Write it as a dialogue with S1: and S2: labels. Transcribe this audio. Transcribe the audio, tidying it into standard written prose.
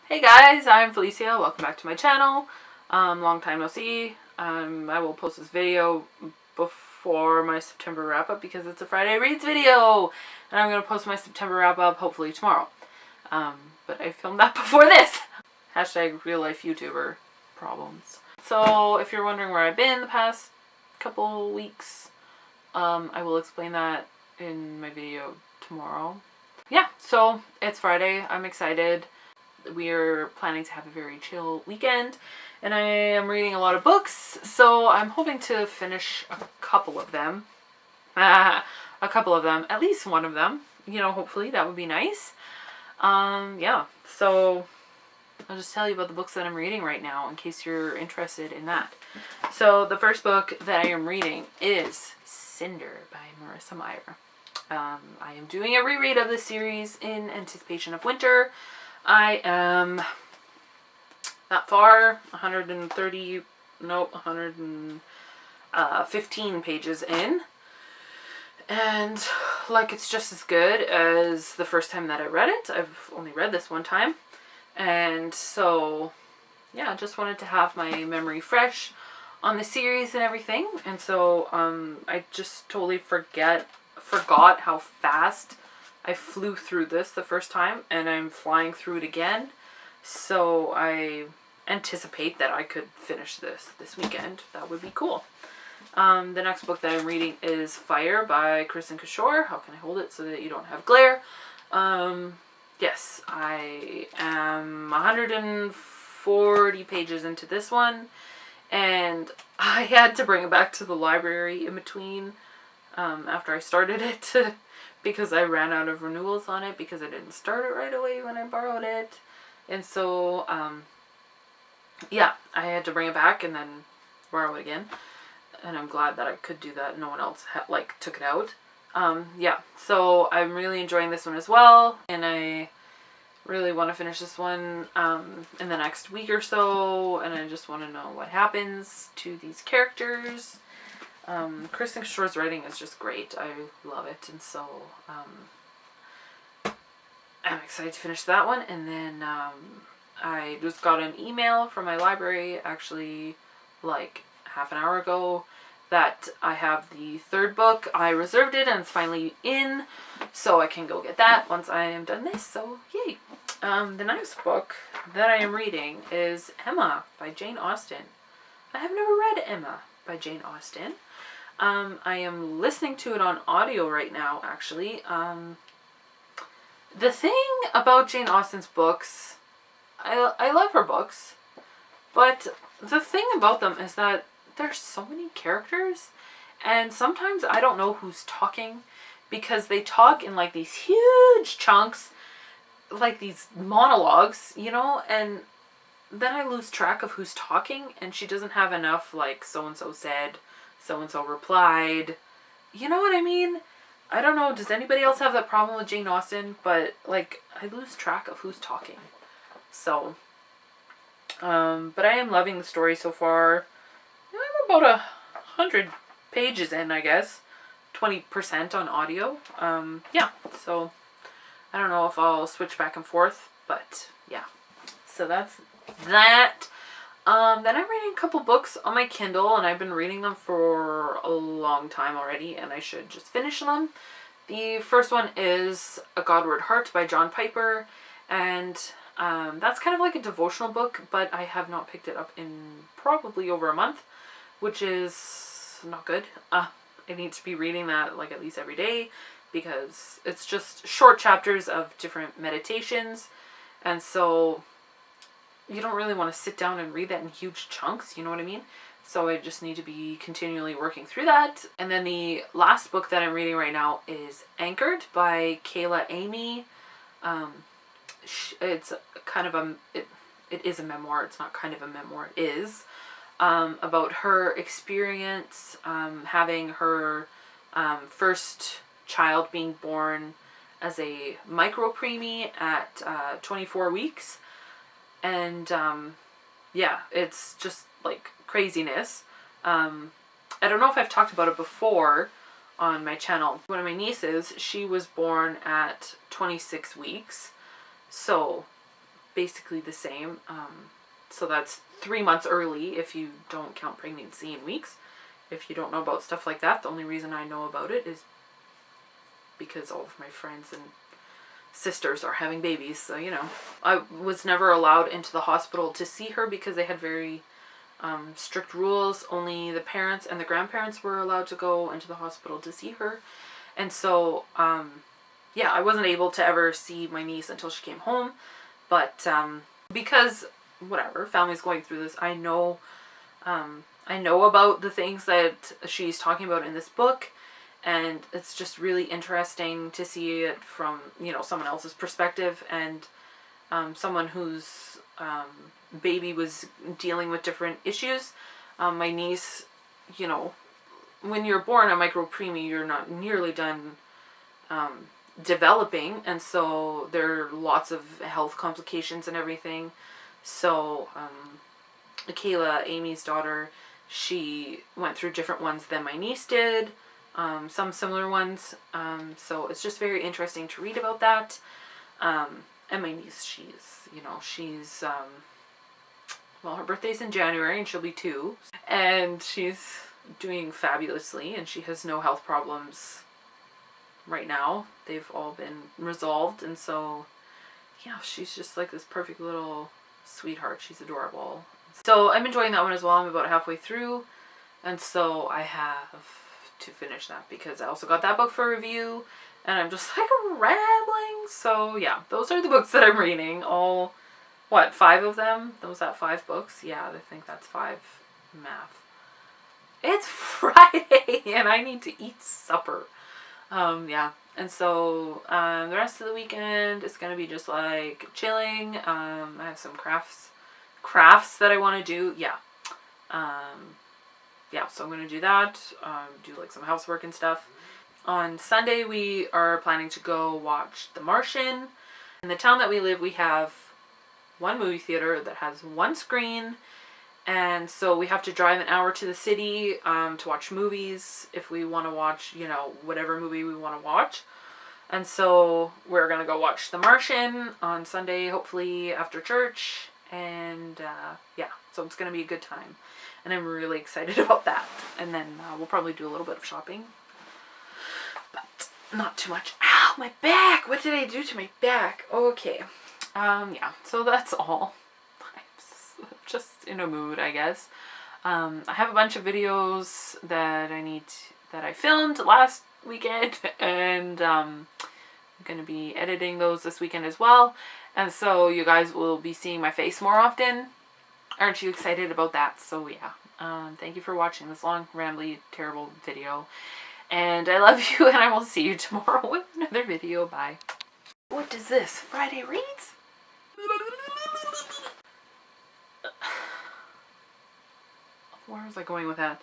S1: Hey guys, I'm Felicia. Welcome back to my channel. Long time no see. I will post this video before my September wrap up because it's a Friday Reads video, and I'm going to post my September wrap up hopefully tomorrow. But I filmed that before this. Hashtag real life YouTuber problems. So if you're wondering where I've been the past couple weeks, I will explain that in my video tomorrow. Yeah, so it's Friday. I'm excited. We are planning to have a very chill weekend, and I am reading a lot of books, so I'm hoping to finish a couple of them. At least one of them. Hopefully that would be nice. Yeah, so I'll just tell you about the books that I'm reading right now in case you're interested in that. So the first book that I am reading is Cinder by Marissa Meyer. I am doing a reread of this series in anticipation of winter. I am not far, 115 pages in. And it's just as good as the first time that I read it. I've only read this one time. And so, yeah, just wanted to have my memory fresh on the series and everything. And so I just totally forgot how fast I flew through this the first time, and I'm flying through it again. So I anticipate that I could finish this weekend. That would be cool. The next book that I'm reading is Fire by Kristen Kishore. How can I hold it so that you don't have glare? Yes, I am 140 pages into this one, and I had to bring it back to the library in between after I started it because I ran out of renewals on it because I didn't start it right away when I borrowed it. And so, yeah, I had to bring it back and then borrow it again. And I'm glad that I could do that. No one else took it out. Yeah, so I'm really enjoying this one as well. And I really want to finish this one in the next week or so. And I just want to know what happens to these characters. Kristen Kishore's writing is just great. I love it. And so I'm excited to finish that one. And then I just got an email from my library actually half an hour ago that I have the third book. I reserved it and it's finally in, so I can go get that once I am done this. So yay. The next book that I am reading is Emma by Jane Austen. I have never read Emma by Jane Austen. I am listening to it on audio right now, actually. The thing about Jane Austen's books, I love her books, but the thing about them is that there's so many characters, and sometimes I don't know who's talking because they talk in these huge chunks, these monologues, and then I lose track of who's talking, and she doesn't have enough so-and-so said, so-and-so replied. You know what I mean? I don't know, does anybody else have that problem with Jane Austen? But I lose track of who's talking. So but I am loving the story so far. I'm about 100 pages in, I guess. 20% on audio. Yeah, so I don't know if I'll switch back and forth, but yeah. So that's that. Then I'm reading a couple books on my Kindle, and I've been reading them for a long time already, and I should just finish them. The first one is A Godward Heart by John Piper, and that's kind of like a devotional book, but I have not picked it up in probably over a month, which is not good. I need to be reading that at least every day because it's just short chapters of different meditations, and so you don't really want to sit down and read that in huge chunks, you know what I mean? So I just need to be continually working through that. And then the last book that I'm reading right now is Anchored by Kayla Amy. It's kind of it is a memoir. It's not kind of a memoir. It is about her experience having her first child being born as a micro-preemie at 24 weeks. And yeah, it's just craziness. I don't know if I've talked about it before on my channel. One of my nieces, she was born at 26 weeks. So basically the same. So that's 3 months early if you don't count pregnancy in weeks. If you don't know about stuff like that, the only reason I know about it is because all of my friends and sisters are having babies. So, you know, I was never allowed into the hospital to see her because they had very strict rules. Only the parents and the grandparents were allowed to go into the hospital to see her. And so, yeah, I wasn't able to ever see my niece until she came home. But because, whatever, family's going through this, I know about the things that she's talking about in this book. And it's just really interesting to see it from, you know, someone else's perspective, and someone whose baby was dealing with different issues. My niece, you know, when you're born a micropreemie, you're not nearly done developing, and so there are lots of health complications and everything. So Kayla, Amy's daughter, she went through different ones than my niece did. Some similar ones. So it's just very interesting to read about that. And my niece, she's, well, her birthday's in January and she'll be 2. And she's doing fabulously, and she has no health problems right now. They've all been resolved. And so, yeah, she's just like this perfect little sweetheart. She's adorable. So I'm enjoying that one as well. I'm about halfway through. And so I have to finish that because I also got that book for review, and I'm just like rambling. So yeah, those are the books that I'm reading. All, what, 5 of them? Was that 5 books? Yeah, I think that's 5 math. It's Friday and I need to eat supper. Yeah, and so the rest of the weekend is gonna be just like chilling. I have some crafts that I want to do. Yeah. Yeah, so I'm going to do that, do like some housework and stuff. On Sunday, we are planning to go watch The Martian. In the town that we live, we have one movie theater that has one screen. And so we have to drive an hour to the city to watch movies if we want to watch, you know, whatever movie we want to watch. And so we're going to go watch The Martian on Sunday, hopefully after church. And yeah, so it's going to be a good time. And I'm really excited about that. And then we'll probably do a little bit of shopping. But not too much. Ow, my back! What did I do to my back? Okay. Yeah, so that's all. I'm just in a mood, I guess. I have a bunch of videos that I filmed last weekend. And I'm going to be editing those this weekend as well. And so you guys will be seeing my face more often. Aren't you excited about that? So yeah, thank you for watching this long, rambly, terrible video. And I love you, and I will see you tomorrow with another video. Bye. What is this? Friday Reads? Where was I going with that?